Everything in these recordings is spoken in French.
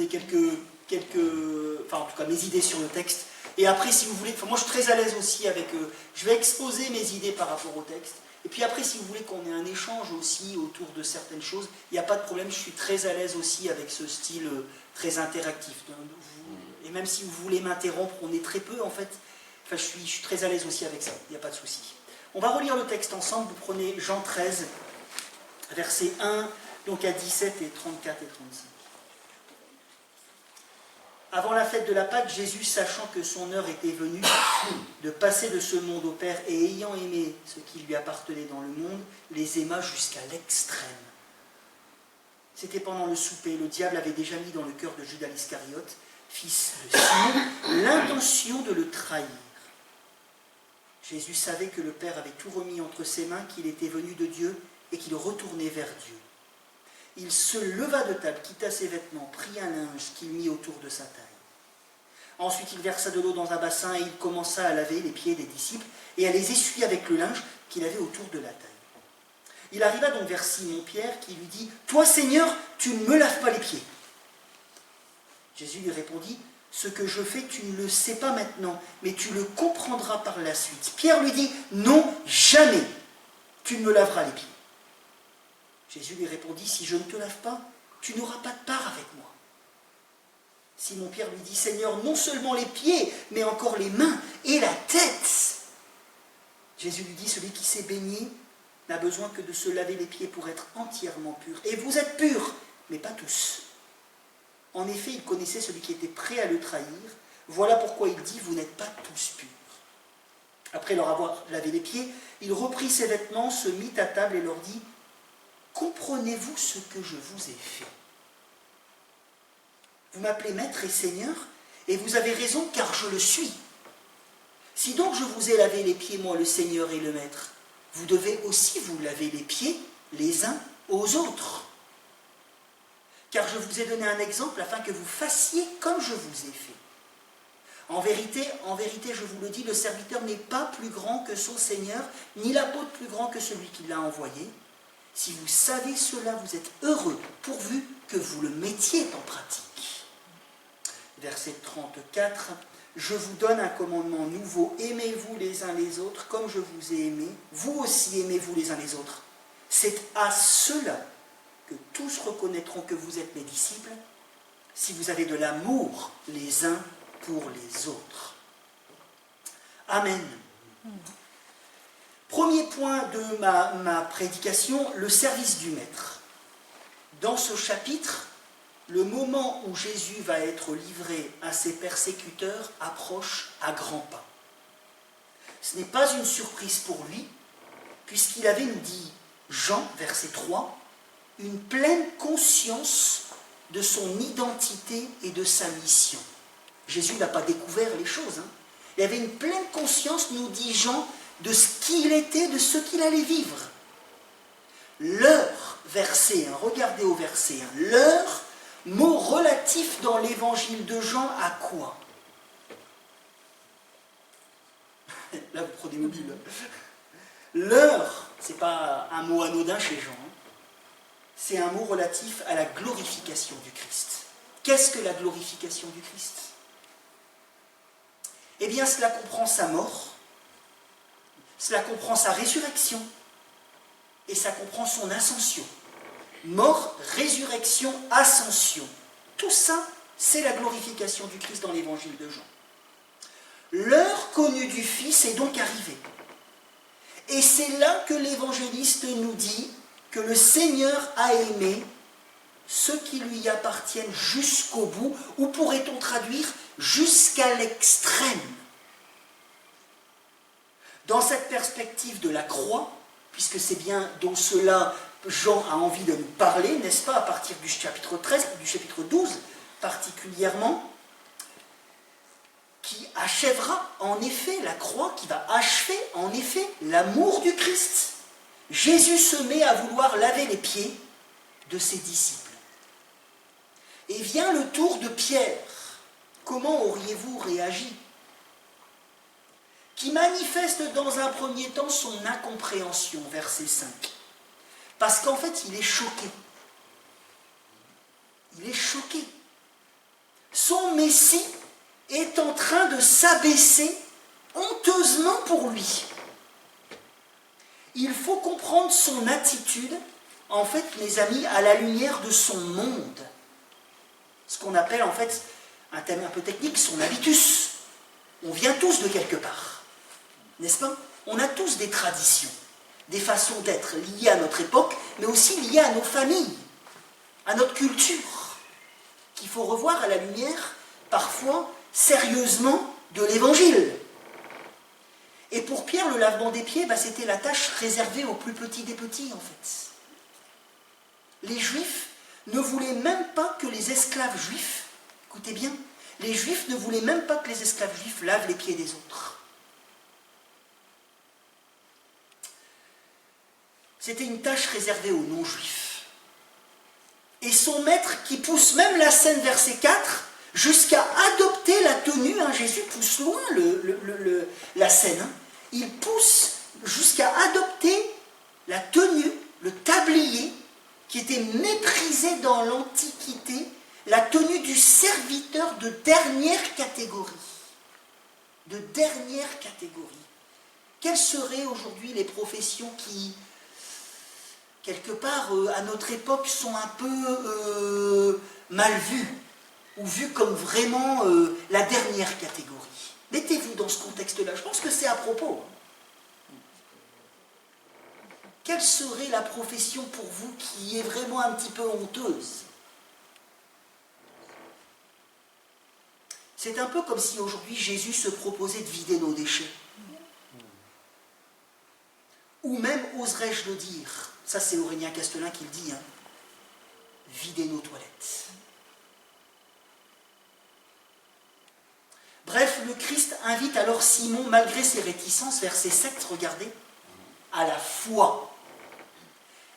donner enfin en tout cas mes idées sur le texte. Et après, si vous voulez, moi je suis très à l'aise aussi avec, je vais exposer mes idées par rapport au texte. Et puis après, si vous voulez qu'on ait un échange aussi autour de certaines choses, il n'y a pas de problème, je suis très à l'aise aussi avec ce style très interactif. Et même si vous voulez m'interrompre, on est très peu en fait. Enfin, je suis très à l'aise aussi avec ça, il n'y a pas de souci. On va relire le texte ensemble, vous prenez Jean 13, versets 1 donc à 17 et 34 et 35. Avant la fête de la Pâque, Jésus, sachant que son heure était venue de passer de ce monde au Père et ayant aimé ce qui lui appartenait dans le monde, les aima jusqu'à l'extrême. C'était pendant le souper, le diable avait déjà mis dans le cœur de Judas l'Iscariote, fils de Simon, l'intention de le trahir. Jésus savait que le Père avait tout remis entre ses mains, qu'il était venu de Dieu et qu'il retournait vers Dieu. Il se leva de table, quitta ses vêtements, prit un linge qu'il mit autour de sa taille. Ensuite, il versa de l'eau dans un bassin et il commença à laver les pieds des disciples et à les essuyer avec le linge qu'il avait autour de la taille. Il arriva donc vers Simon-Pierre qui lui dit « Toi, Seigneur, tu ne me laves pas les pieds. » Jésus lui répondit « Ce que je fais, tu ne le sais pas maintenant, mais tu le comprendras par la suite. » Pierre lui dit « Non, jamais tu ne me laveras les pieds. » Jésus lui répondit « Si je ne te lave pas, tu n'auras pas de part avec moi. » Simon-Pierre lui dit « Seigneur, non seulement les pieds, mais encore les mains et la tête. » Jésus lui dit « Celui qui s'est baigné n'a besoin que de se laver les pieds pour être entièrement pur. Et vous êtes purs, mais pas tous. » En effet, il connaissait celui qui était prêt à le trahir. Voilà pourquoi il dit « Vous n'êtes pas tous purs. » Après leur avoir lavé les pieds, il reprit ses vêtements, se mit à table et leur dit « Comprenez-vous ce que je vous ai fait? Vous m'appelez maître et seigneur, et vous avez raison, car je le suis. Si donc je vous ai lavé les pieds, moi le Seigneur et le maître, vous devez aussi vous laver les pieds les uns aux autres. Car je vous ai donné un exemple afin que vous fassiez comme je vous ai fait. En vérité, je vous le dis, le serviteur n'est pas plus grand que son Seigneur, ni l'apôtre plus grand que celui qui l'a envoyé. Si vous savez cela, vous êtes heureux, pourvu que vous le mettiez en pratique. Verset 34, « Je vous donne un commandement nouveau, aimez-vous les uns les autres comme je vous ai aimé, vous aussi aimez-vous les uns les autres. C'est à cela que tous reconnaîtront que vous êtes mes disciples, si vous avez de l'amour les uns pour les autres. » Amen. Premier point de ma prédication, le service du Maître. Dans ce chapitre, le moment où Jésus va être livré à ses persécuteurs approche à grands pas. Ce n'est pas une surprise pour lui, puisqu'il avait, nous dit Jean, verset 3, une pleine conscience de son identité et de sa mission. Jésus n'a pas découvert les choses. Il avait une pleine conscience, nous dit Jean, de ce qu'il était, de ce qu'il allait vivre. L'heure, verset 1, regardez au verset 1, l'heure, mot relatif dans l'évangile de Jean à quoi? Là, vous prenez vos Bibles. L'heure, ce n'est pas un mot anodin chez Jean, c'est un mot relatif à la glorification du Christ. Qu'est-ce que la glorification du Christ? Eh bien, cela comprend sa mort, cela comprend sa résurrection, et ça comprend son ascension. Mort, résurrection, ascension. Tout ça, c'est la glorification du Christ dans l'évangile de Jean. L'heure connue du Fils est donc arrivée. Et c'est là que l'évangéliste nous dit que le Seigneur a aimé ceux qui lui appartiennent jusqu'au bout, ou pourrait-on traduire jusqu'à l'extrême. Dans cette perspective de la croix, puisque c'est bien dont cela Jean a envie de nous parler, n'est-ce pas, à partir du chapitre 13, du chapitre 12 particulièrement, qui achèvera en effet la croix, qui va achever en effet l'amour du Christ. Jésus se met à vouloir laver les pieds de ses disciples. Et vient le tour de Pierre. Comment auriez-vous réagi? Qui manifeste dans un premier temps son incompréhension, verset 5. Parce qu'en fait, il est choqué. Il est choqué. son Messie est en train de s'abaisser honteusement pour lui. Il faut comprendre son attitude, en fait, mes amis, à la lumière de son monde. Ce qu'on appelle, en fait, un terme un peu technique, son habitus. On vient tous de quelque part, n'est-ce pas? On a tous des traditions, des façons d'être liées à notre époque, mais aussi liées à nos familles, à notre culture, qu'il faut revoir à la lumière, parfois, sérieusement, de l'Évangile. Et pour Pierre, le lavement des pieds, c'était la tâche réservée aux plus petits des petits, en fait. Les Juifs ne voulaient même pas que les esclaves juifs, écoutez bien, les Juifs ne voulaient même pas que les esclaves juifs lavent les pieds des autres. C'était une tâche réservée aux non-juifs. Et son maître, qui pousse même la scène, verset 4, jusqu'à adopter la tenue, Jésus pousse loin la scène, il pousse jusqu'à adopter la tenue, le tablier, qui était méprisé dans l'Antiquité, la tenue du serviteur de dernière catégorie. De dernière catégorie. Quelles seraient aujourd'hui les professions qui, quelque part, à notre époque, sont un peu mal vues, ou vues comme vraiment la dernière catégorie? Mettez-vous dans ce contexte-là, je pense que c'est à propos. Quelle serait la profession pour vous qui est vraiment un petit peu honteuse? C'est un peu comme si aujourd'hui Jésus se proposait de vider nos déchets. Ou même, oserais-je le dire, ça c'est Aurélien Castelin qui le dit, vider nos toilettes. Bref, le Christ invite alors Simon, malgré ses réticences, verset 7, regardez, à la foi.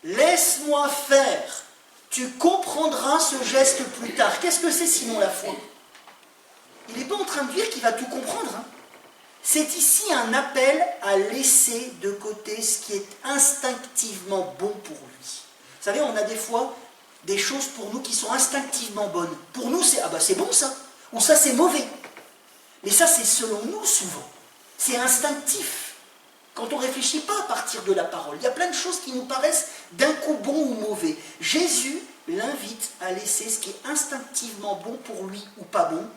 Laisse-moi faire, tu comprendras ce geste plus tard. Qu'est-ce que c'est sinon la foi? Il n'est pas en train de dire qu'il va tout comprendre. C'est ici un appel à laisser de côté ce qui est instinctivement bon pour lui. Vous savez, on a des fois des choses pour nous qui sont instinctivement bonnes. Pour nous, c'est c'est bon ça, ou ça c'est mauvais. Mais ça, c'est selon nous souvent. C'est instinctif. Quand on ne réfléchit pas à partir de la parole, il y a plein de choses qui nous paraissent d'un coup bon ou mauvais. Jésus l'invite à laisser ce qui est instinctivement bon pour lui ou pas bon,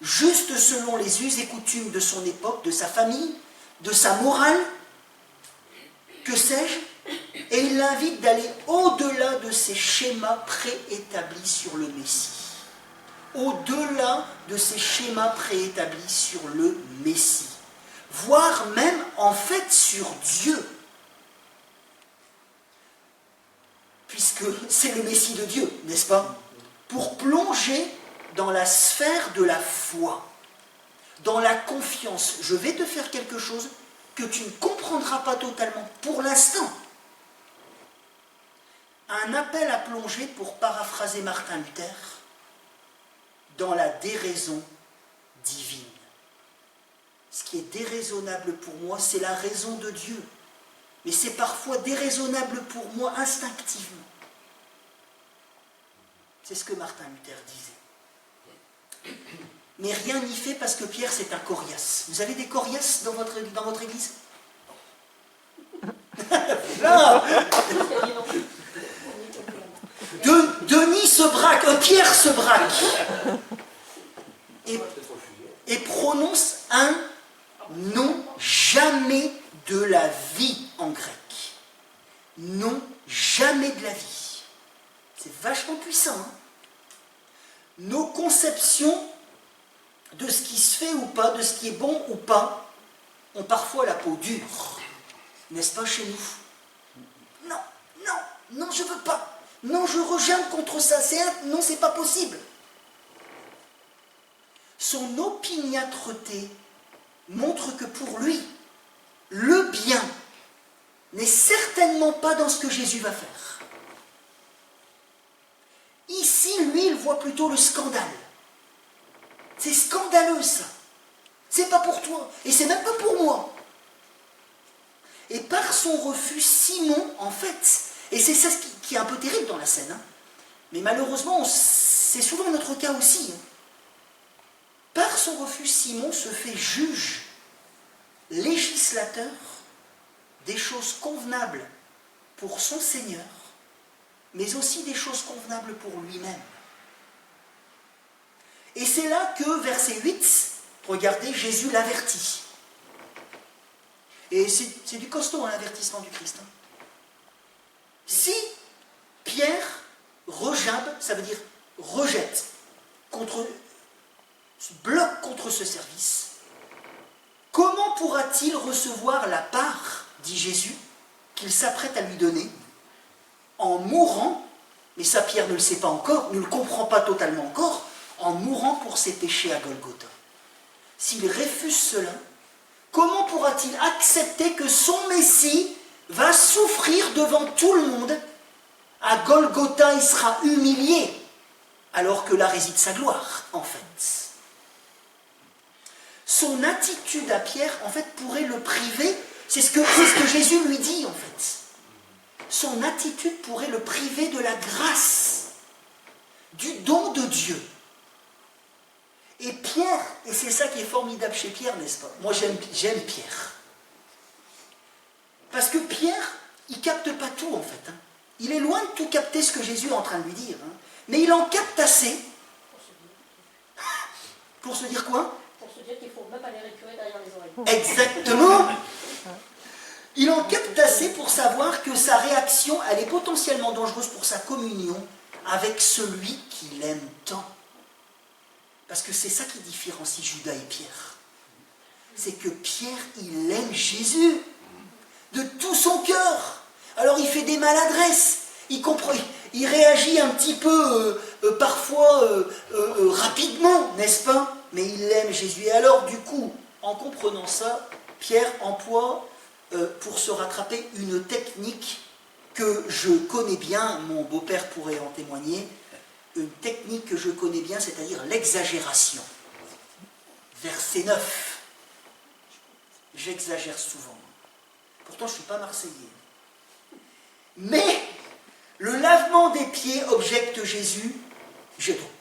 juste selon les us et coutumes de son époque, de sa famille, de sa morale, que sais-je, et il l'invite d'aller au-delà de ces schémas préétablis sur le Messie. Au-delà de ces schémas préétablis sur le Messie. Voire même, en fait, sur Dieu. Puisque c'est le Messie de Dieu, n'est-ce pas? Pour plonger dans la sphère de la foi, dans la confiance. Je vais te faire quelque chose que tu ne comprendras pas totalement pour l'instant. Un appel à plonger, pour paraphraser Martin Luther, dans la déraison divine. Ce qui est déraisonnable pour moi, c'est la raison de Dieu. Mais c'est parfois déraisonnable pour moi instinctivement. C'est ce que Martin Luther disait. Mais rien n'y fait parce que Pierre, c'est un coriace. Vous avez des coriaces dans votre église? Non. Denis se braque, Pierre se braque. Et prononce un non jamais de la vie en grec. Non jamais de la vie. C'est vachement puissant. Nos conceptions de ce qui se fait ou pas, de ce qui est bon ou pas, ont parfois la peau dure. N'est-ce pas chez nous? Non, non, non, je veux pas. Non, je rejette contre ça. Non, c'est pas possible. Son opiniâtreté montre que pour lui, le bien n'est certainement pas dans ce que Jésus va faire. Ici, lui, il voit plutôt le scandale. C'est scandaleux, ça. C'est pas pour toi, et c'est même pas pour moi. Et par son refus, Simon, en fait, et c'est ça qui est un peu terrible dans la scène, mais malheureusement, c'est souvent notre cas aussi, son refus, Simon se fait juge, législateur des choses convenables pour son Seigneur, mais aussi des choses convenables pour lui-même. Et c'est là que, verset 8, regardez, Jésus l'avertit. Et c'est du costaud, hein, l'avertissement du Christ. Hein. Si Pierre rejabe, ça veut dire rejette, bloque contre ce service, comment pourra-t-il recevoir la part, dit Jésus, qu'il s'apprête à lui donner, en mourant, mais ça Pierre ne le sait pas encore, ne le comprend pas totalement encore, en mourant pour ses péchés à Golgotha. S'il refuse cela, comment pourra-t-il accepter que son Messie va souffrir devant tout le monde? À Golgotha, il sera humilié, alors que là réside sa gloire, en fait. Son attitude à Pierre, en fait, pourrait le priver, c'est ce que Jésus lui dit, en fait. Son attitude pourrait le priver de la grâce, du don de Dieu. Et Pierre, et c'est ça qui est formidable chez Pierre, n'est-ce pas? Moi, j'aime Pierre. Parce que Pierre, il ne capte pas tout, en fait. Hein. Il est loin de tout capter ce que Jésus est en train de lui dire. Hein. Mais il en capte assez. Pour se dire quoi? Pour se dire qu'il ne faut même pas les récurer derrière les oreilles. Exactement. Il en capte assez pour savoir que sa réaction, elle est potentiellement dangereuse pour sa communion avec celui qu'il aime tant. Parce que c'est ça qui différencie Judas et Pierre. C'est que Pierre, il aime Jésus de tout son cœur. Alors il fait des maladresses, il réagit un petit peu, parfois rapidement, n'est-ce pas? Mais il aime Jésus. Et alors du coup, en comprenant ça, Pierre emploie pour se rattraper une technique que je connais bien, mon beau-père pourrait en témoigner, une technique que je connais bien, c'est-à-dire l'exagération. Verset 9. J'exagère souvent. Pourtant, je ne suis pas marseillais. Mais, le lavement des pieds, objecte Jésus.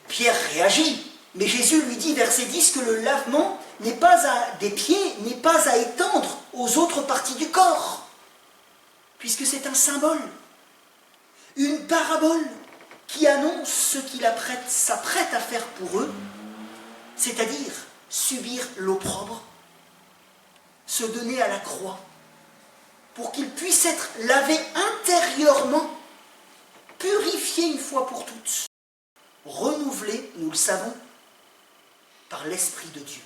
Pierre réagit, mais Jésus lui dit, verset 10, que le lavement des pieds n'est pas à étendre aux autres parties du corps, puisque c'est un symbole, une parabole, qui annonce ce qu'il s'apprête à faire pour eux, c'est-à-dire subir l'opprobre, se donner à la croix, pour qu'ils puissent être lavés intérieurement, purifiés une fois pour toutes, renouvelés, nous le savons, par l'Esprit de Dieu.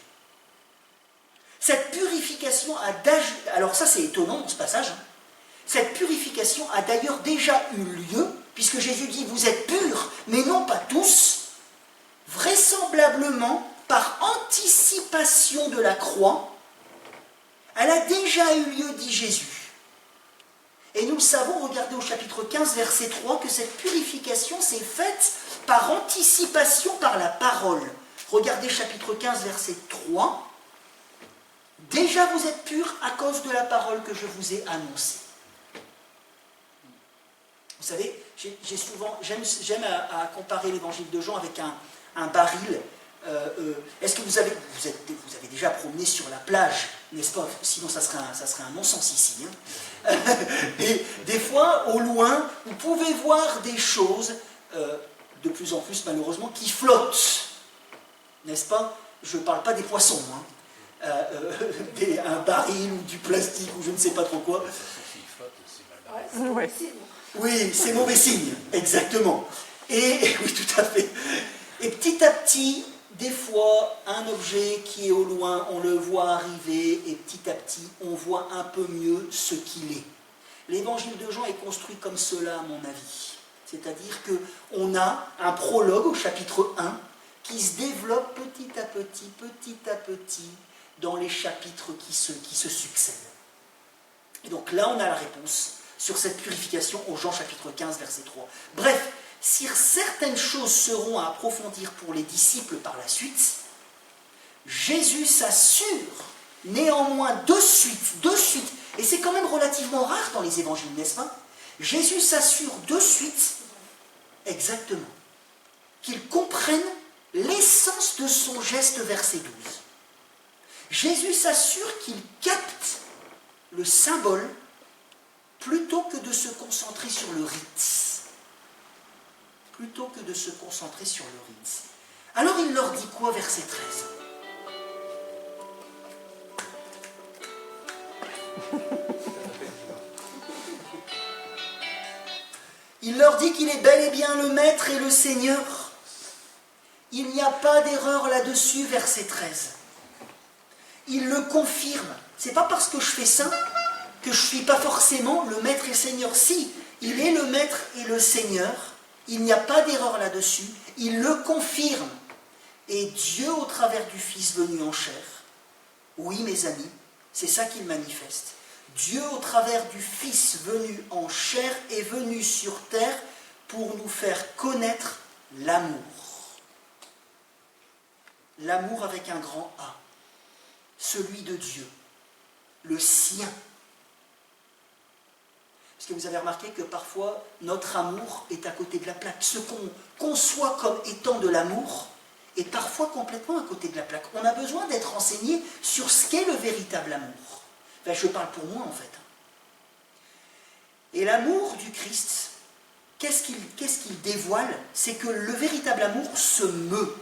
Cette purification alors ça c'est étonnant dans ce passage, hein. Cette purification a d'ailleurs déjà eu lieu, puisque Jésus dit, vous êtes purs, mais non pas tous, vraisemblablement, par anticipation de la croix, elle a déjà eu lieu, dit Jésus. Et nous le savons, regardez au chapitre 15, verset 3, que cette purification s'est faite par anticipation par la parole. Regardez chapitre 15, verset 3. Déjà vous êtes purs à cause de la parole que je vous ai annoncée. Vous savez, j'aime à comparer l'évangile de Jean avec un baril. Est-ce que vous avez déjà promené sur la plage, n'est-ce pas? Sinon ça serait un non-sens ici. Hein. Et des fois, au loin, vous pouvez voir des choses, de plus en plus malheureusement, qui flottent. N'est-ce pas? Je ne parle pas des poissons. Hein. Un baril ou du plastique ou je ne sais pas trop quoi. Oui, c'est mauvais signe, exactement. Et oui, tout à fait. Et petit à petit, des fois, un objet qui est au loin, on le voit arriver, et petit à petit, on voit un peu mieux ce qu'il est. L'évangile de Jean est construit comme cela, à mon avis. C'est-à-dire qu'on a un prologue au chapitre 1 qui se développe petit à petit, dans les chapitres qui se succèdent. Et donc là, on a la réponse sur cette purification au Jean chapitre 15, verset 3. Bref, si certaines choses seront à approfondir pour les disciples par la suite, Jésus s'assure néanmoins de suite, et c'est quand même relativement rare dans les évangiles, n'est-ce pas? Jésus s'assure de suite, exactement, qu'ils comprennent l'essence de son geste, verset 12. Jésus s'assure qu'il capte le symbole plutôt que de se concentrer sur le rite. Plutôt que de se concentrer sur le rite. Alors il leur dit quoi, verset 13? Il leur dit qu'il est bel et bien le Maître et le Seigneur. Il n'y a pas d'erreur là-dessus, verset 13. Il le confirme. C'est pas parce que je fais ça que je ne suis pas forcément le Maître et le Seigneur. Si, il est le Maître et le Seigneur, il n'y a pas d'erreur là-dessus. Il le confirme. Et Dieu, au travers du Fils venu en chair, oui mes amis, c'est ça qu'il manifeste. Dieu, au travers du Fils venu en chair, est venu sur terre pour nous faire connaître l'amour. L'amour avec un grand A. Celui de Dieu. Le sien. Parce que vous avez remarqué que parfois, notre amour est à côté de la plaque. Ce qu'on conçoit comme étant de l'amour est parfois complètement à côté de la plaque. On a besoin d'être enseigné sur ce qu'est le véritable amour. Enfin, je parle pour moi, en fait. Et l'amour du Christ, qu'est-ce qu'il dévoile? C'est que le véritable amour se meut.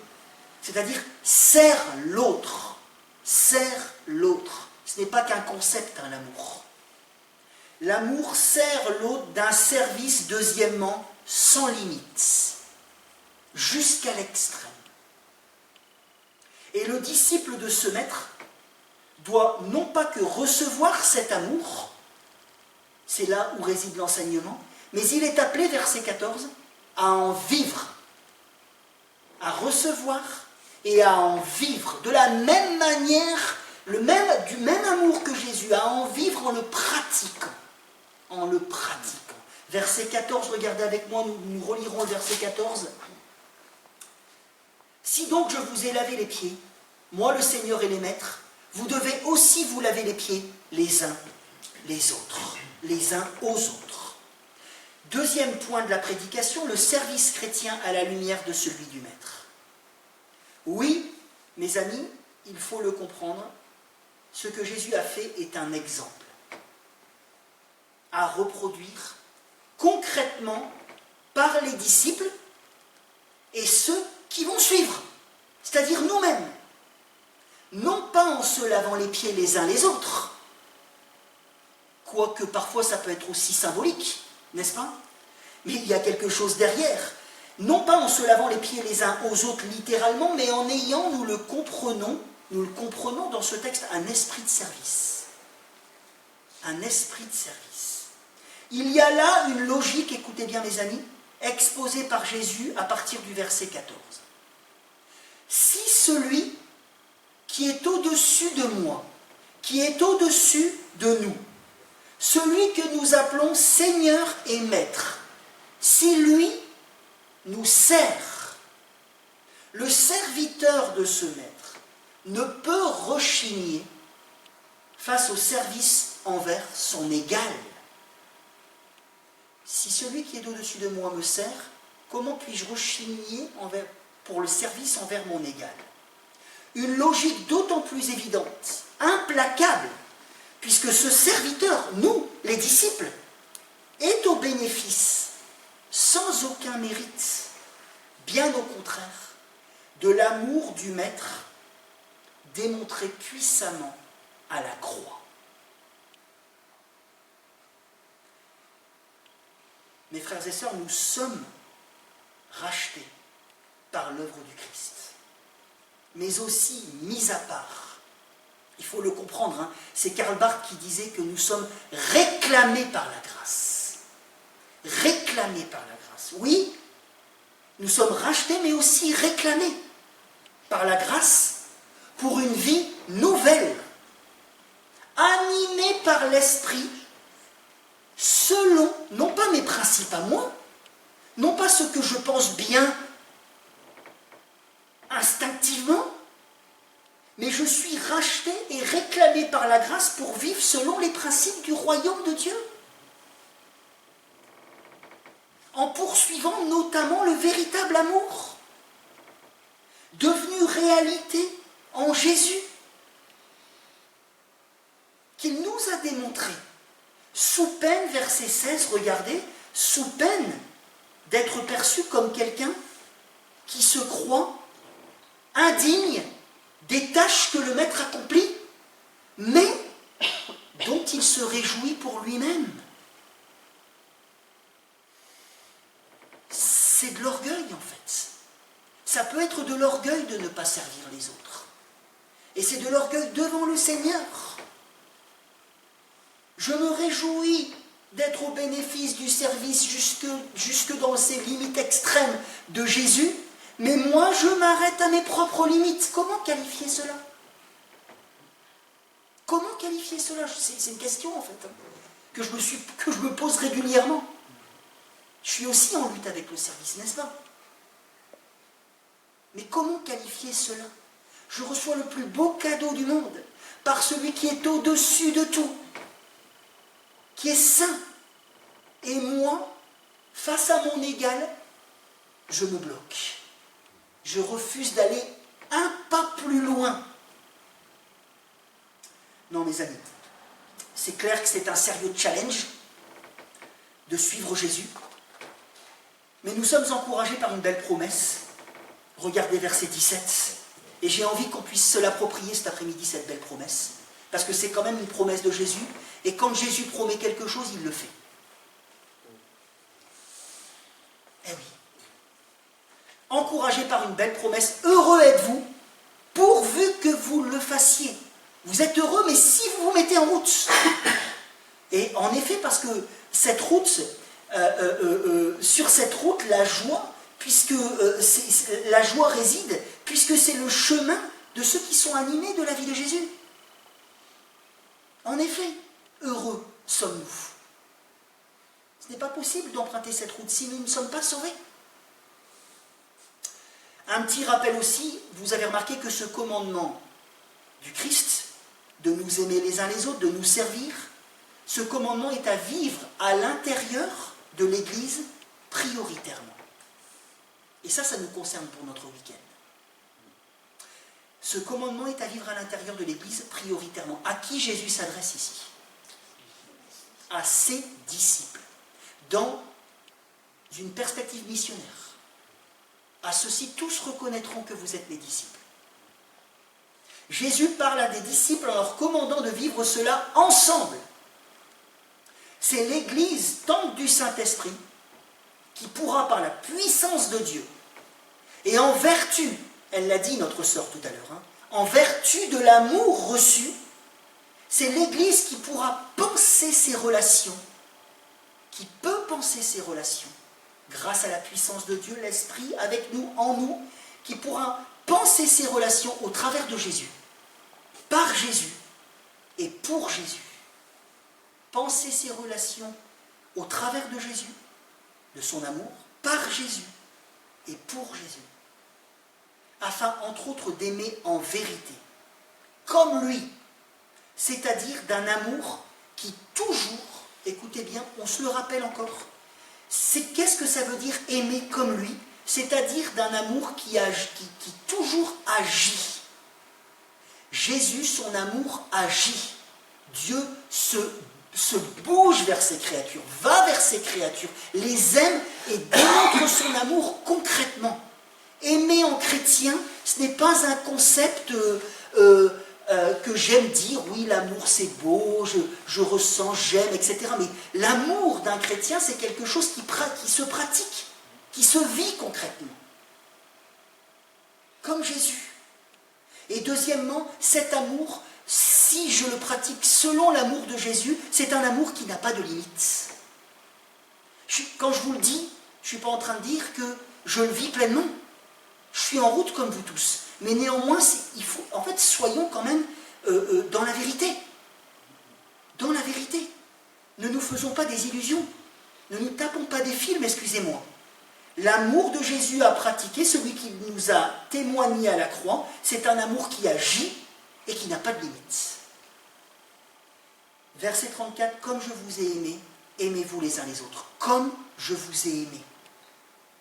C'est-à-dire, sert l'autre. Sert l'autre. Ce n'est pas qu'un concept, hein, l'amour. L'amour sert l'autre d'un service, deuxièmement, sans limite. Jusqu'à l'extrême. Et le disciple de ce maître doit non pas que recevoir cet amour, c'est là où réside l'enseignement, mais il est appelé, verset 14, à en vivre, à recevoir et à en vivre. De la même manière, du même amour que Jésus, à en vivre en le pratiquant. En le pratiquant. Verset 14, regardez avec moi, nous relirons le verset 14. Si donc je vous ai lavé les pieds, moi le Seigneur et les maîtres, vous devez aussi vous laver les pieds les uns les autres, les uns aux autres. Deuxième point de la prédication, le service chrétien à la lumière de celui du Maître. Oui, mes amis, il faut le comprendre, ce que Jésus a fait est un exemple à reproduire concrètement par les disciples et ceux qui vont suivre, c'est-à-dire nous-mêmes. Non pas en se lavant les pieds les uns les autres, quoique parfois ça peut être aussi symbolique, n'est-ce pas? Mais il y a quelque chose derrière. Non pas en se lavant les pieds les uns aux autres littéralement, mais en ayant, nous le comprenons dans ce texte, un esprit de service. Un esprit de service. Il y a là une logique, écoutez bien mes amis, exposée par Jésus à partir du verset 14. Si celui qui est au-dessus de moi, qui est au-dessus de nous, celui que nous appelons Seigneur et Maître, si lui nous sert, le serviteur de ce Maître ne peut rechigner face au service envers son égal. Si celui qui est au-dessus de moi me sert, comment puis-je rechigner pour le service envers mon égal? Une logique d'autant plus évidente, implacable, puisque ce serviteur, nous, les disciples, est au bénéfice, sans aucun mérite, bien au contraire, de l'amour du Maître démontré puissamment à la croix. Mes frères et sœurs, nous sommes rachetés par l'œuvre du Christ, mais aussi mis à part. Il faut le comprendre, hein. C'est Karl Barth qui disait que nous sommes réclamés par la grâce. Réclamés par la grâce. Oui, nous sommes rachetés, mais aussi réclamés par la grâce pour une vie nouvelle, animée par l'Esprit, selon, non pas mes principes à moi, non pas ce que je pense bien instinctivement, mais je suis racheté et réclamé par la grâce pour vivre selon les principes du royaume de Dieu. En poursuivant notamment le véritable amour. réalité en Jésus qu'il nous a démontré, sous peine, verset 16, regardez, sous peine d'être perçu comme quelqu'un qui se croit indigne des tâches que le maître accomplit, mais dont il se réjouit pour lui-même. C'est de l'orgueil en fait. Ça peut être de l'orgueil de ne pas servir les autres. Et c'est de l'orgueil devant le Seigneur. Je me réjouis d'être au bénéfice du service jusque dans ces limites extrêmes de Jésus, mais moi je m'arrête à mes propres limites. Comment qualifier cela? Comment qualifier cela? C'est une question en fait, que je me pose régulièrement. Je suis aussi en lutte avec le service, n'est-ce pas? Mais comment qualifier cela? Je reçois le plus beau cadeau du monde par celui qui est au-dessus de tout, qui est saint. Et moi, face à mon égal, je me bloque. Je refuse d'aller un pas plus loin. Non, mes amis, c'est clair que c'est un sérieux challenge de suivre Jésus. Mais nous sommes encouragés par une belle promesse. Regardez verset 17. Et j'ai envie qu'on puisse se l'approprier cet après-midi, cette belle promesse. Parce que c'est quand même une promesse de Jésus. Et quand Jésus promet quelque chose, il le fait. Eh oui. Encouragés par une belle promesse, heureux êtes-vous, pourvu que vous le fassiez. Vous êtes heureux, mais si vous vous mettez en route. Et en effet, parce que cette route, sur cette route, la joie, puisque la joie réside, puisque c'est le chemin de ceux qui sont animés de la vie de Jésus. En effet, heureux sommes-nous. Ce n'est pas possible d'emprunter cette route si nous ne sommes pas sauvés. Un petit rappel aussi, vous avez remarqué que ce commandement du Christ, de nous aimer les uns les autres, de nous servir, ce commandement est à vivre à l'intérieur de l'Église prioritairement. Et ça nous concerne pour notre week-end. Ce commandement est à vivre à l'intérieur de l'Église prioritairement. À qui Jésus s'adresse ici? À ses disciples, dans une perspective missionnaire. À ceux-ci, tous reconnaîtront que vous êtes mes disciples. Jésus parle à des disciples en leur commandant de vivre cela ensemble. C'est l'Église, temple du Saint-Esprit, qui pourra, par la puissance de Dieu, et en vertu, elle l'a dit notre sœur tout à l'heure, en vertu de l'amour reçu, c'est l'Église qui pourra penser ses relations, qui peut penser ses relations, grâce à la puissance de Dieu, l'Esprit avec nous, en nous, qui pourra penser ses relations au travers de Jésus, par Jésus et pour Jésus. Penser ses relations au travers de Jésus, de son amour, par Jésus et pour Jésus, afin entre autres d'aimer en vérité, comme lui, c'est-à-dire d'un amour qui toujours, écoutez bien, on se le rappelle encore, qu'est-ce que ça veut dire aimer comme lui? C'est-à-dire d'un amour qui toujours agit. Jésus, son amour agit. Dieu se bouge vers ses créatures, va vers ses créatures, les aime et démontre son amour concrètement. Aimer en chrétien, ce n'est pas un concept que j'aime dire, oui, l'amour c'est beau, je ressens, j'aime, etc. Mais l'amour d'un chrétien, c'est quelque chose qui se pratique, qui se vit concrètement. Comme Jésus. Et deuxièmement, cet amour, si je le pratique selon l'amour de Jésus, c'est un amour qui n'a pas de limite. Quand je vous le dis, je ne suis pas en train de dire que je le vis pleinement. Je suis en route comme vous tous. Mais néanmoins, en fait, soyons quand même dans la vérité. Dans la vérité. Ne nous faisons pas des illusions. Ne nous tapons pas des films, excusez-moi. L'amour de Jésus à pratiquer, celui qui nous a témoigné à la croix, c'est un amour qui agit et qui n'a pas de limite. Verset 34, comme je vous ai aimé, aimez-vous les uns les autres. Comme je vous ai aimé,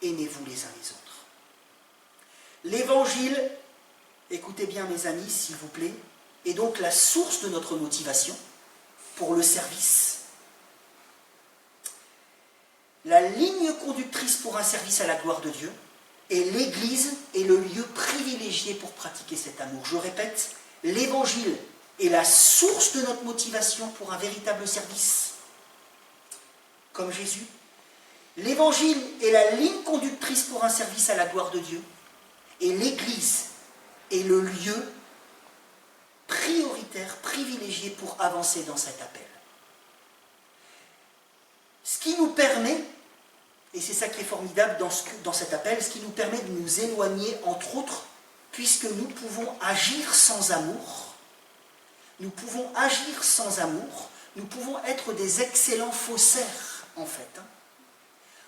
aimez-vous les uns les autres. L'évangile écoutez bien mes amis, s'il vous plaît, est donc la source de notre motivation pour le service. La ligne conductrice pour un service à la gloire de Dieu, et l'Église est le lieu privilégié pour pratiquer cet amour. Je répète, l'Évangile est la source de notre motivation pour un véritable service, comme Jésus. L'Évangile est la ligne conductrice pour un service à la gloire de Dieu, et l'Église est le lieu prioritaire, privilégié pour avancer dans cet appel. Ce qui nous permet, et c'est ça qui est formidable dans cet appel, ce qui nous permet de nous éloigner, entre autres, puisque nous pouvons agir sans amour, nous pouvons agir sans amour, nous pouvons être des excellents faussaires, en fait.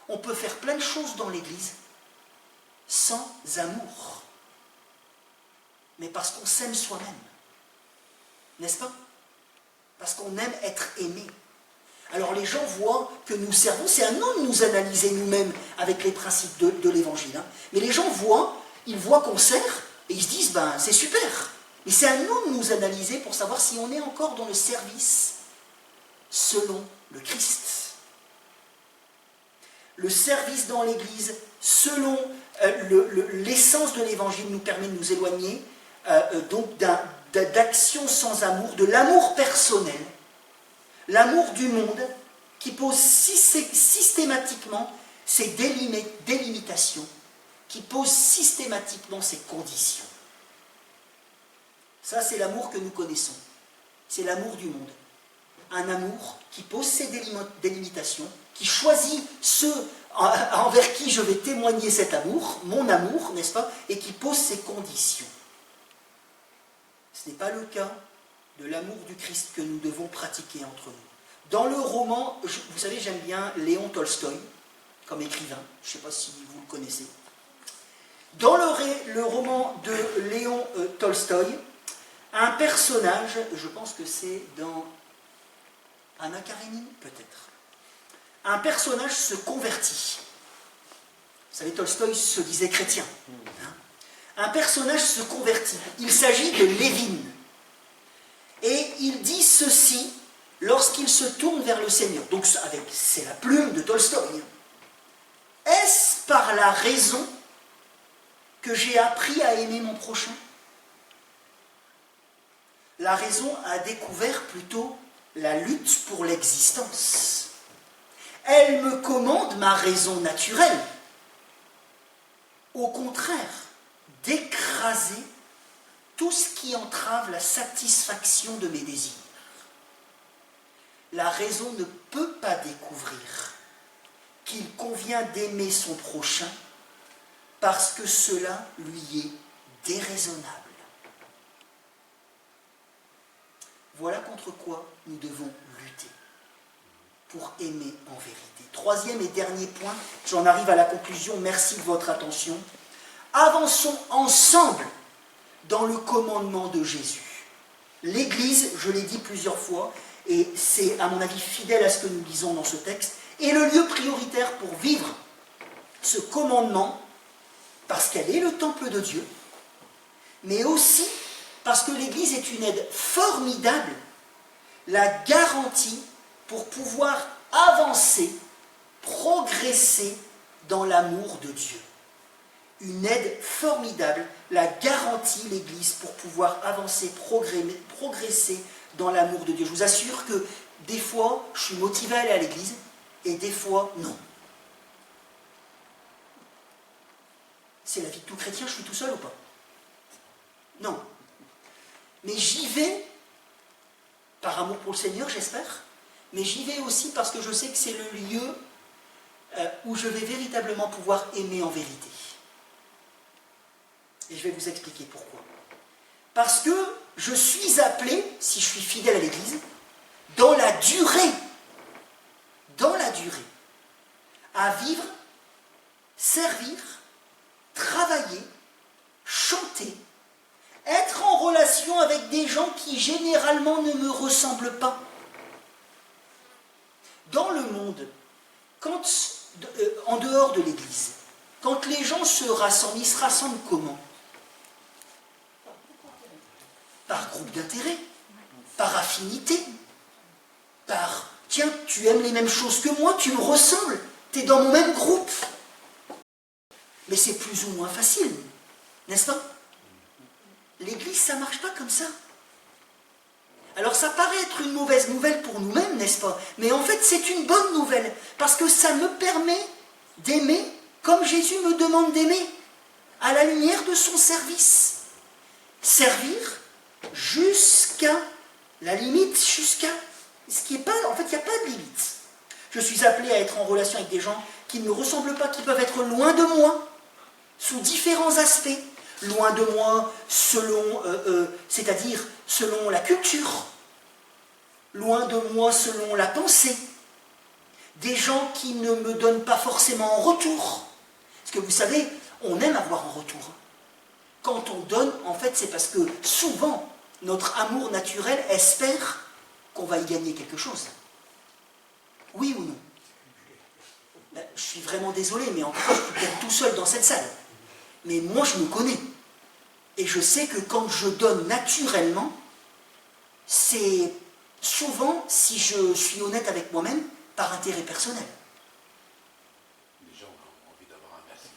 On peut faire plein de choses dans l'Église sans amour, mais parce qu'on s'aime soi-même, n'est-ce pas? Parce qu'on aime être aimé. Alors les gens voient que nous servons, c'est à nous de nous analyser nous-mêmes avec les principes de l'Évangile. Hein. Mais les gens ils voient qu'on sert et ils se disent, ben c'est super. Mais c'est à nous de nous analyser pour savoir si on est encore dans le service selon le Christ. Le service dans l'Église, selon l'essence de l'Évangile, nous permet de nous éloigner donc d'actions sans amour, de l'amour personnel, l'amour du monde qui pose systématiquement ses délimitations, qui pose systématiquement ses conditions. Ça, c'est l'amour que nous connaissons. C'est l'amour du monde. Un amour qui pose ses délimitations, qui choisit ceux envers qui je vais témoigner cet amour, mon amour, n'est-ce pas, et qui pose ses conditions. Ce n'est pas le cas de l'amour du Christ que nous devons pratiquer entre nous. Dans le roman, vous savez, j'aime bien Léon Tolstoï, comme écrivain, je ne sais pas si vous le connaissez. Dans le roman de Léon Tolstoï, un personnage, je pense que c'est dans Anna Karénine, peut-être, un personnage se convertit. Vous savez, Tolstoï se disait chrétien. Hein. Un personnage se convertit. Il s'agit de Lévin. Et il dit ceci lorsqu'il se tourne vers le Seigneur. Donc, c'est la plume de Tolstoï. Est-ce par la raison que j'ai appris à aimer mon prochain? La raison a découvert plutôt la lutte pour l'existence. Elle me commande ma raison naturelle. Au contraire, d'écraser tout ce qui entrave la satisfaction de mes désirs. La raison ne peut pas découvrir qu'il convient d'aimer son prochain parce que cela lui est déraisonnable. Voilà contre quoi nous devons lutter pour aimer en vérité. Troisième et dernier point, j'en arrive à la conclusion, merci de votre attention. Avançons ensemble dans le commandement de Jésus. L'Église, je l'ai dit plusieurs fois, et c'est à mon avis fidèle à ce que nous lisons dans ce texte, est le lieu prioritaire pour vivre ce commandement, parce qu'elle est le temple de Dieu, mais aussi parce que l'Église est une aide formidable, la garantie pour pouvoir avancer, progresser dans l'amour de Dieu. Une aide formidable, la garantie, l'Église, pour pouvoir avancer, progresser dans l'amour de Dieu. Je vous assure que des fois, je suis motivé à aller à l'Église, et des fois, non. C'est la vie de tout chrétien, je suis tout seul ou pas? Non. Mais j'y vais, par amour pour le Seigneur, j'espère, mais j'y vais aussi parce que je sais que c'est le lieu où je vais véritablement pouvoir aimer en vérité. Et je vais vous expliquer pourquoi. Parce que je suis appelé, si je suis fidèle à l'Église, dans la durée, à vivre, servir, travailler, chanter, être en relation avec des gens qui généralement ne me ressemblent pas. Dans le monde, en dehors de l'Église, quand les gens se rassemblent, ils se rassemblent comment? par groupe d'intérêt, par affinité, par « tiens, tu aimes les mêmes choses que moi, tu me ressembles, tu es dans mon même groupe ». Mais c'est plus ou moins facile, n'est-ce pas? L'Église, ça ne marche pas comme ça. Alors ça paraît être une mauvaise nouvelle pour nous-mêmes, n'est-ce pas? Mais en fait, c'est une bonne nouvelle, parce que ça me permet d'aimer comme Jésus me demande d'aimer, à la lumière de son service. Servir jusqu'à la limite, jusqu'à ce qui est pas... En fait, il n'y a pas de limite. Je suis appelé à être en relation avec des gens qui ne me ressemblent pas, qui peuvent être loin de moi, sous différents aspects. Loin de moi, selon, c'est-à-dire selon la culture. Loin de moi, selon la pensée. Des gens qui ne me donnent pas forcément en retour. Parce que vous savez, on aime avoir en retour. Quand on donne, en fait, c'est parce que souvent, notre amour naturel espère qu'on va y gagner quelque chose. Oui ou non? Ben, je suis vraiment désolé, mais en tout cas, je suis peut-être tout seul dans cette salle. Mais moi, je me connais. Et je sais que quand je donne naturellement, c'est souvent, si je suis honnête avec moi-même, par intérêt personnel. Les gens ont envie d'avoir un merci.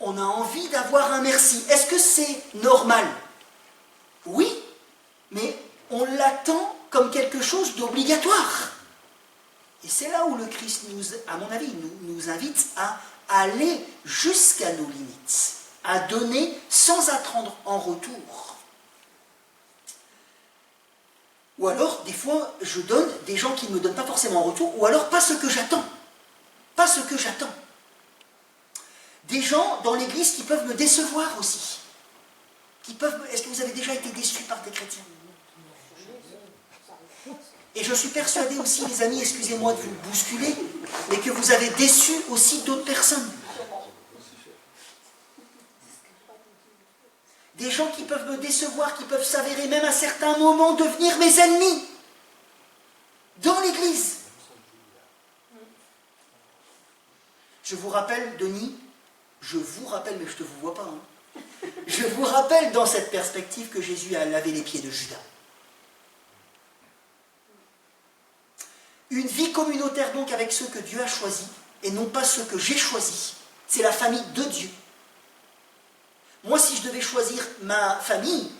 On a envie d'avoir un merci. Est-ce que c'est normal? Oui, mais on l'attend comme quelque chose d'obligatoire. Et c'est là où le Christ, à mon avis, nous invite à aller jusqu'à nos limites, à donner sans attendre en retour. Ou alors, des fois, je donne des gens qui ne me donnent pas forcément en retour, ou alors pas ce que j'attends. Pas ce que j'attends. Des gens dans l'Église qui peuvent me décevoir aussi. Est-ce que vous avez déjà été déçus par des chrétiens? Et je suis persuadé aussi, les amis, excusez-moi de vous bousculer, mais que vous avez déçu aussi d'autres personnes. Des gens qui peuvent me décevoir, qui peuvent s'avérer même à certains moments devenir mes ennemis. Dans l'Église. Je vous rappelle, Denis, je vous rappelle, mais je ne te vous vois pas, hein. Je vous rappelle dans cette perspective que Jésus a lavé les pieds de Judas. Une vie communautaire donc avec ceux que Dieu a choisis, et non pas ceux que j'ai choisis. C'est la famille de Dieu. Moi, si je devais choisir ma famille,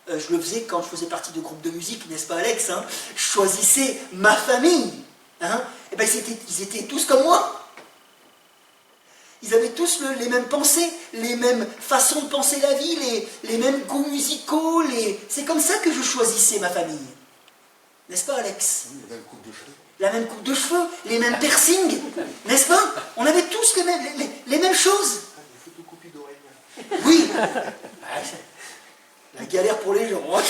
je le faisais quand je faisais partie de groupes de musique, n'est-ce pas Alex, hein, je choisissais ma famille. Hein, et ben, ils étaient tous comme moi. Ils avaient tous les mêmes pensées, les mêmes façons de penser la vie, les mêmes goûts musicaux. C'est comme ça que je choisissais ma famille. N'est-ce pas Alex? La même coupe de cheveux. La même coupe de cheveux, les mêmes piercings, n'est-ce pas? On avait tous les mêmes choses. Des photocopies d'Aurélien. Oui. La galère pour les gens, hein.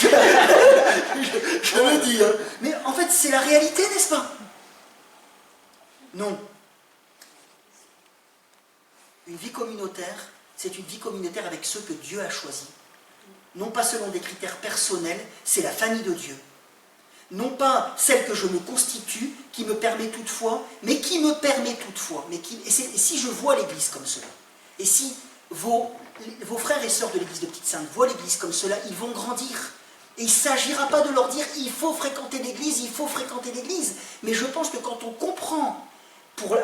Je le dis. Hein. Mais en fait, c'est la réalité, n'est-ce pas? Non. Une vie communautaire, c'est une vie communautaire avec ceux que Dieu a choisis. Non pas selon des critères personnels, c'est la famille de Dieu. Non pas celle que je me constitue, qui me permet toutefois, mais qui me permet toutefois. Et si je vois l'Église comme cela, et si vos frères et sœurs de l'Église de Petite-Sainte voient l'Église comme cela, ils vont grandir. Et il ne s'agira pas de leur dire « il faut fréquenter l'Église, il faut fréquenter l'Église ». Mais je pense que quand on comprend,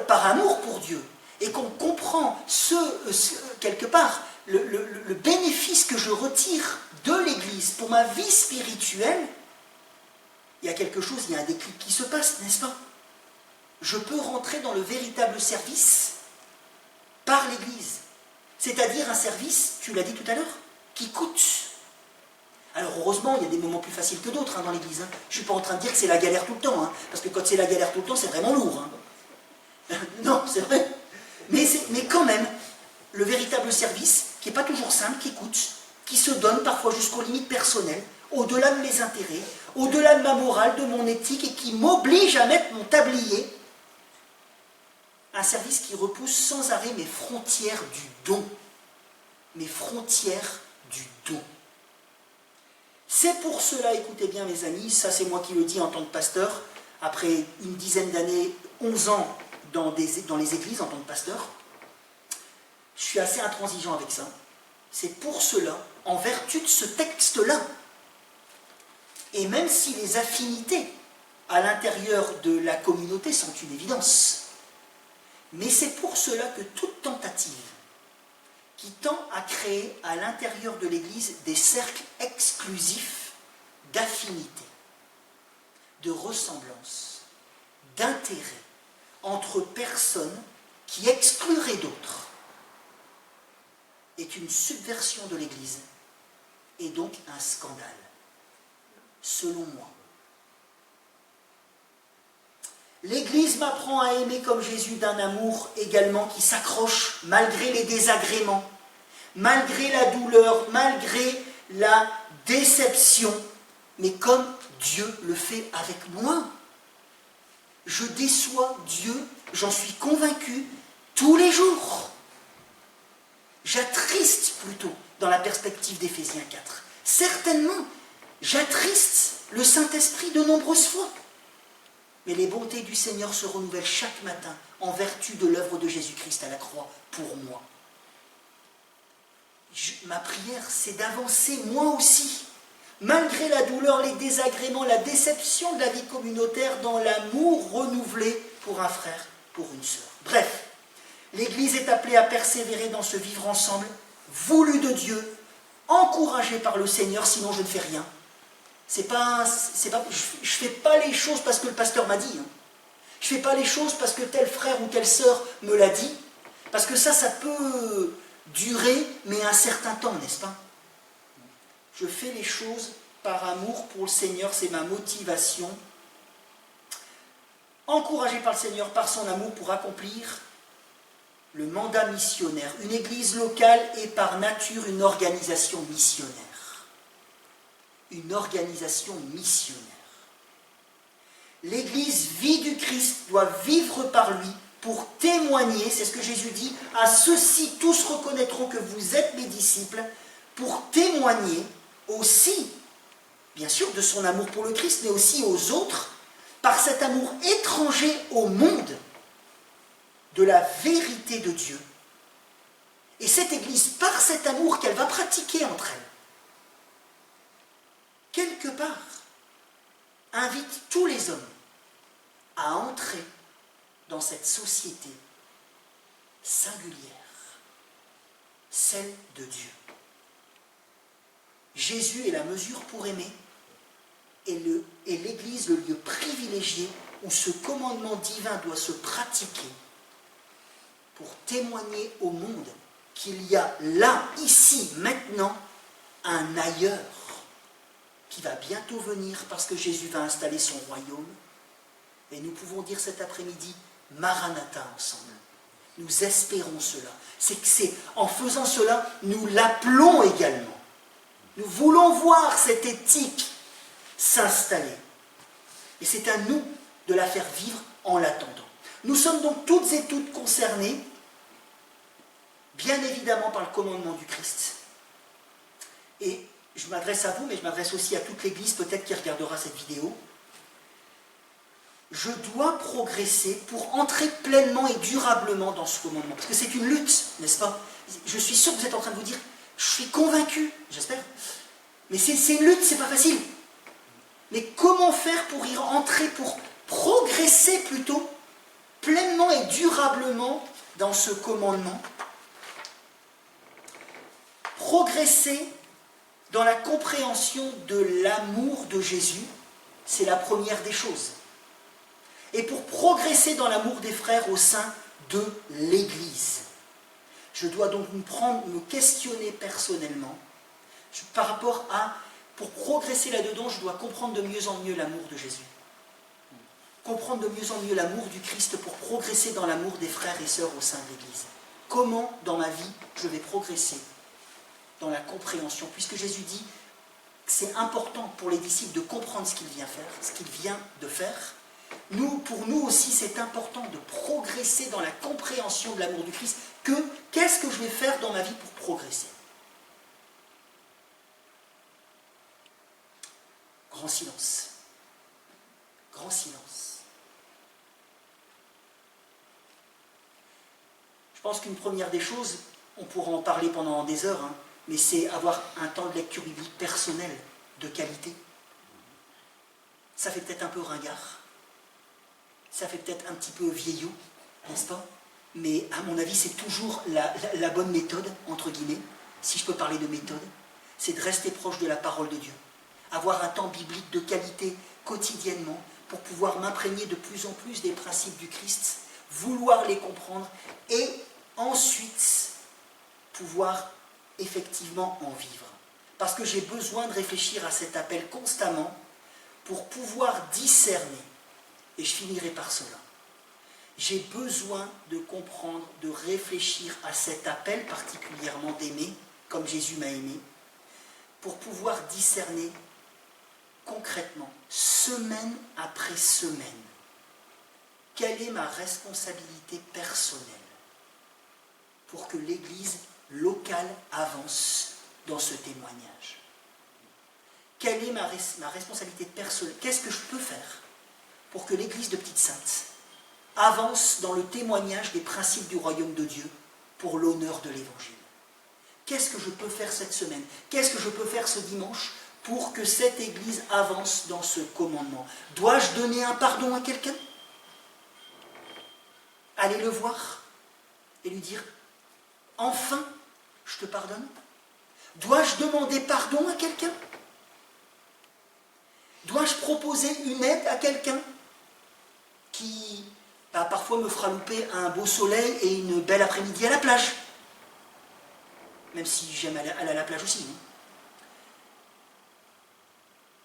par amour pour Dieu, et qu'on comprend quelque part, le bénéfice que je retire de l'Église pour ma vie spirituelle, il y a quelque chose, il y a un déclic qui se passe, n'est-ce pas? Je peux rentrer dans le véritable service par l'Église. C'est-à-dire un service, tu l'as dit tout à l'heure, qui coûte. Alors heureusement, il y a des moments plus faciles que d'autres dans l'Église. Je ne suis pas en train de dire que c'est la galère tout le temps, parce que quand c'est la galère tout le temps, c'est vraiment lourd. Non, c'est vrai. Mais quand même, le véritable service, qui n'est pas toujours simple, qui coûte, qui se donne parfois jusqu'aux limites personnelles, au-delà de mes intérêts, au-delà de ma morale, de mon éthique, et qui m'oblige à mettre mon tablier. Un service qui repousse sans arrêt mes frontières du don. Mes frontières du don. C'est pour cela, écoutez bien mes amis, ça c'est moi qui le dis en tant que pasteur, après une dizaine d'années, 11 ans dans les églises en tant que pasteur, je suis assez intransigeant avec ça. C'est pour cela, en vertu de ce texte-là, Et même si les affinités à l'intérieur de la communauté sont une évidence, mais c'est pour cela que toute tentative qui tend à créer à l'intérieur de l'Église des cercles exclusifs d'affinité, de ressemblance, d'intérêt entre personnes qui excluraient d'autres, est une subversion de l'Église et donc un scandale, selon moi. L'Église m'apprend à aimer comme Jésus d'un amour également qui s'accroche malgré les désagréments, malgré la douleur, malgré la déception, mais comme Dieu le fait avec moi. Je déçois Dieu, j'en suis convaincu, tous les jours. J'attriste plutôt dans la perspective d'Éphésiens 4. Certainement, j'attriste le Saint-Esprit de nombreuses fois. Mais les bontés du Seigneur se renouvellent chaque matin en vertu de l'œuvre de Jésus-Christ à la croix pour moi. Ma prière, c'est d'avancer moi aussi, malgré la douleur, les désagréments, la déception de la vie communautaire, dans l'amour renouvelé pour un frère, pour une sœur. Bref, l'Église est appelée à persévérer dans ce vivre ensemble, voulu de Dieu, encouragé par le Seigneur, sinon je ne fais rien. Je ne fais pas les choses parce que le pasteur m'a dit. Je ne fais pas les choses parce que tel frère ou telle sœur me l'a dit. Parce que ça peut durer, mais un certain temps, n'est-ce pas? Je fais les choses par amour pour le Seigneur, c'est ma motivation. Encouragé par le Seigneur, par son amour, pour accomplir le mandat missionnaire. Une église locale est par nature une organisation missionnaire. Une organisation missionnaire. L'Église vie du Christ doit vivre par lui pour témoigner, c'est ce que Jésus dit, à ceux-ci tous reconnaîtront que vous êtes mes disciples, pour témoigner aussi, bien sûr, de son amour pour le Christ, mais aussi aux autres, par cet amour étranger au monde, de la vérité de Dieu. Et cette Église, par cet amour qu'elle va pratiquer entre elles, quelque part, invite tous les hommes à entrer dans cette société singulière, celle de Dieu. Jésus est la mesure pour aimer et l'Église le lieu privilégié où ce commandement divin doit se pratiquer pour témoigner au monde qu'il y a là, ici, maintenant, un ailleurs qui va bientôt venir parce que Jésus va installer son royaume. Et nous pouvons dire cet après-midi, Maranatha ensemble. Nous espérons cela. En faisant cela, nous l'appelons également. Nous voulons voir cette éthique s'installer. Et c'est à nous de la faire vivre en l'attendant. Nous sommes donc toutes et toutes concernés, bien évidemment par le commandement du Christ. Et je m'adresse à vous, mais je m'adresse aussi à toute l'Église, peut-être qui regardera cette vidéo. Je dois progresser pour entrer pleinement et durablement dans ce commandement. Parce que c'est une lutte, n'est-ce pas? Je suis sûr que vous êtes en train de vous dire, je suis convaincu, j'espère, mais c'est une lutte, c'est pas facile. Mais comment faire pour y entrer, pour progresser plutôt, pleinement et durablement dans ce commandement? Progresser dans la compréhension de l'amour de Jésus, c'est la première des choses. Et pour progresser dans l'amour des frères au sein de l'Église, je dois donc me questionner personnellement par rapport à, pour progresser là-dedans, je dois comprendre de mieux en mieux l'amour de Jésus. Comprendre de mieux en mieux l'amour du Christ pour progresser dans l'amour des frères et sœurs au sein de l'Église. Comment, dans ma vie, je vais progresser dans la compréhension, puisque Jésus dit que c'est important pour les disciples de comprendre ce qu'il vient faire, ce qu'il vient de faire. Pour nous aussi, c'est important de progresser dans la compréhension de l'amour du Christ. Qu'est-ce que je vais faire dans ma vie pour progresser? Grand silence. Grand silence. Je pense qu'une première des choses, on pourra en parler pendant des heures, mais c'est avoir un temps de lecture biblique personnel, de qualité. Ça fait peut-être un peu ringard. Ça fait peut-être un petit peu vieillot, n'est-ce pas? Mais à mon avis, c'est toujours la bonne méthode, entre guillemets, si je peux parler de méthode, c'est de rester proche de la parole de Dieu. Avoir un temps biblique de qualité quotidiennement pour pouvoir m'imprégner de plus en plus des principes du Christ, vouloir les comprendre et ensuite pouvoir effectivement en vivre. Parce que j'ai besoin de réfléchir à cet appel constamment pour pouvoir discerner. Et je finirai par cela. J'ai besoin de comprendre, de réfléchir à cet appel particulièrement d'aimer, comme Jésus m'a aimé, pour pouvoir discerner concrètement, semaine après semaine, quelle est ma responsabilité personnelle pour que l'Église locale avance dans ce témoignage. Quelle est ma responsabilité personnelle? Qu'est-ce que je peux faire pour que l'Église de Petite-Sainte avance dans le témoignage des principes du royaume de Dieu pour l'honneur de l'Évangile? Qu'est-ce que je peux faire cette semaine? Qu'est-ce que je peux faire ce dimanche pour que cette Église avance dans ce commandement? Dois-je donner un pardon à quelqu'un? Aller le voir et lui dire « Enfin, je te pardonne ». Dois-je demander pardon à quelqu'un? Dois-je proposer une aide à quelqu'un qui parfois me fera louper un beau soleil et une belle après-midi à la plage? Même si j'aime aller à la plage aussi.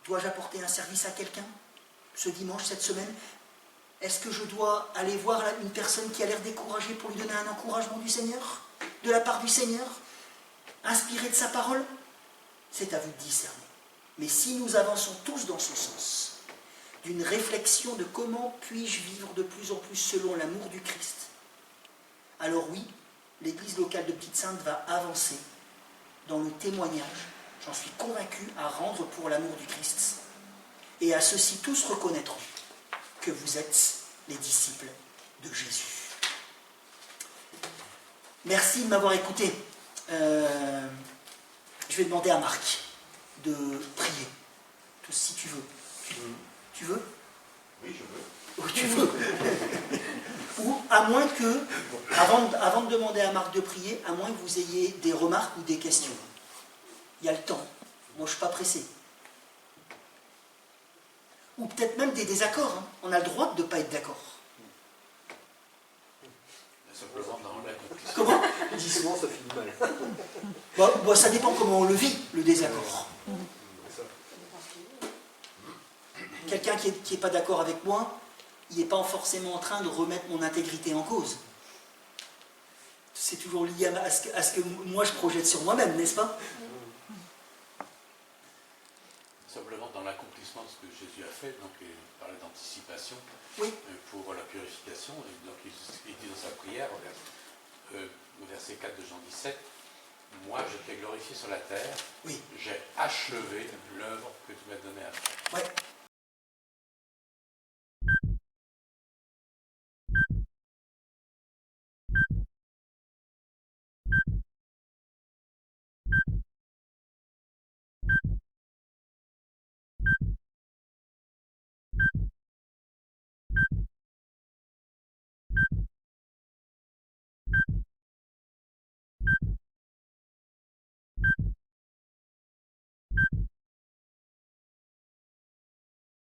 Dois-je apporter un service à quelqu'un ce dimanche, cette semaine? Est-ce que je dois aller voir une personne qui a l'air découragée pour lui donner un encouragement du Seigneur, de la part du Seigneur, inspiré de sa parole? C'est à vous de discerner. Mais si nous avançons tous dans ce sens, d'une réflexion de comment puis-je vivre de plus en plus selon l'amour du Christ, alors oui, l'Église locale de Petite-Sainte va avancer dans le témoignage, j'en suis convaincu, à rendre pour l'amour du Christ. Et à ceux-ci tous reconnaîtront que vous êtes les disciples de Jésus. Merci de m'avoir écouté. Je vais demander à Marc de prier. Si tu veux. Tu veux? Oui, je veux. Oui, tu veux. Ou à moins que, avant de demander à Marc de prier, à moins que vous ayez des remarques ou des questions. Il y a le temps. Moi, je ne suis pas pressé. Ou peut-être même des désaccords. Hein. On a le droit de ne pas être d'accord. Simplement dans l'accomplissement. Comment? Dis souvent, ça finit mal. Bon, ça dépend comment on le vit, le désaccord. Quelqu'un qui n'est pas d'accord avec moi, il n'est pas forcément en train de remettre mon intégrité en cause. C'est toujours lié à ce que moi je projette sur moi-même, n'est-ce pas? Simplement dans l'accomplissement de ce que Jésus a fait, donc il parlait d'anticipation Oui. Pour la purification, et donc il dit dans sa prière, au verset 4 de Jean 17, « Moi je t'ai glorifié sur la terre, Oui. j'ai achevé l'œuvre que tu m'as donnée à faire. »